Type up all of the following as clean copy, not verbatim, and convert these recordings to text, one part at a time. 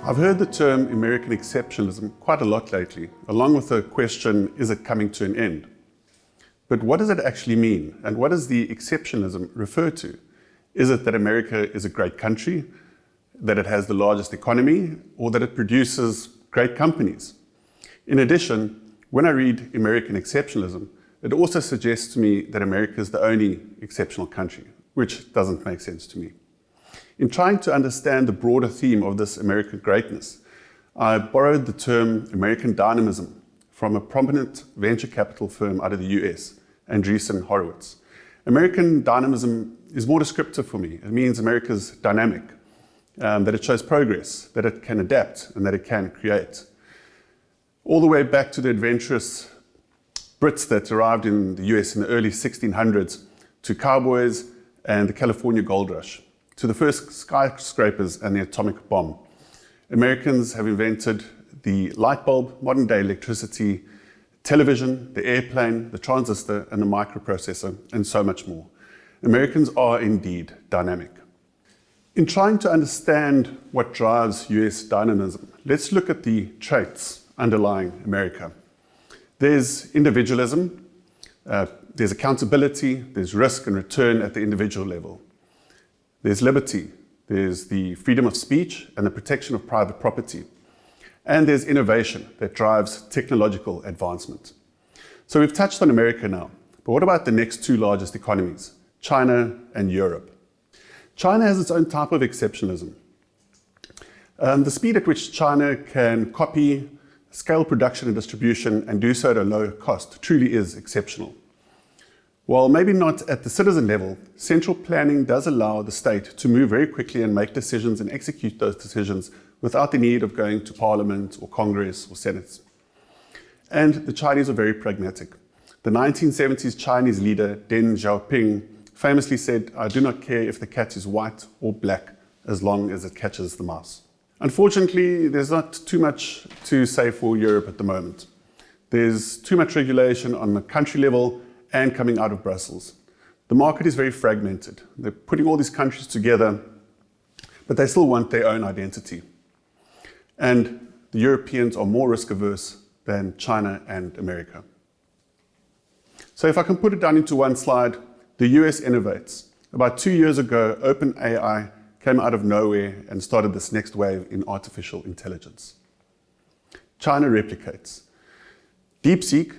I've heard the term American exceptionalism quite a lot lately, along with the question, is it coming to an end? But what does it actually mean? And what does the exceptionalism refer to? Is it that America is a great country, that it has the largest economy, or that it produces great companies? In addition, when I read American exceptionalism, it also suggests to me that America is the only exceptional country, which doesn't make sense to me. In trying to understand the broader theme of this American greatness, I borrowed the term American Dynamism from a prominent venture capital firm out of the US, Andreessen Horowitz. American Dynamism is more descriptive for me. It means America's dynamic, that it shows progress, that it can adapt, and that it can create. All the way back to the adventurous Brits that arrived in the US in the early 1600s, to cowboys and the California gold rush, to the first skyscrapers and the atomic bomb. Americans have invented the light bulb, modern day electricity, television, the airplane, the transistor, and the microprocessor, and so much more. Americans are indeed dynamic. In trying to understand what drives US dynamism, let's look at the traits underlying America. There's individualism, there's accountability, there's risk and return at the individual level. There's liberty, there's the freedom of speech and the protection of private property. And there's innovation that drives technological advancement. So we've touched on America now, but what about the next two largest economies, China and Europe? China has its own type of exceptionalism. The speed at which China can copy, scale production and distribution, and do so at a low cost truly is exceptional. While maybe not at the citizen level, central planning does allow the state to move very quickly and make decisions and execute those decisions without the need of going to Parliament or Congress or Senate. And the Chinese are very pragmatic. The 1970s Chinese leader Deng Xiaoping famously said, "I do not care if the cat is white or black as long as it catches the mouse." Unfortunately, there's not too much to say for Europe at the moment. There's too much regulation on the country level and coming out of Brussels. The market is very fragmented. They're putting all these countries together, but they still want their own identity. And the Europeans are more risk averse than China and America. So if I can put it down into one slide, the US innovates. About 2 years ago, OpenAI came out of nowhere and started this next wave in artificial intelligence. China replicates. DeepSeek,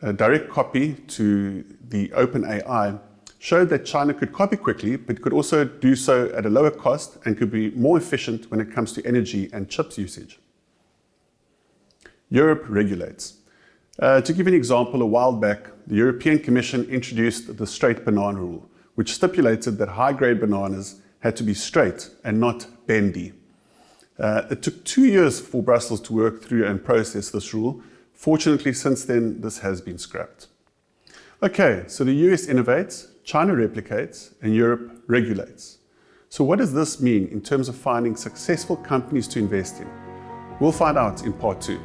a direct copy to the OpenAI, showed that China could copy quickly, but could also do so at a lower cost and could be more efficient when it comes to energy and chips usage. Europe regulates. To give you an example, a while back, the European Commission introduced the straight banana rule, which stipulated that high-grade bananas had to be straight and not bendy. It took 2 years for Brussels to work through and process this rule. Fortunately, since then, this has been scrapped. Okay, so the US innovates, China replicates, and Europe regulates. So what does this mean in terms of finding successful companies to invest in? We'll find out in part 2.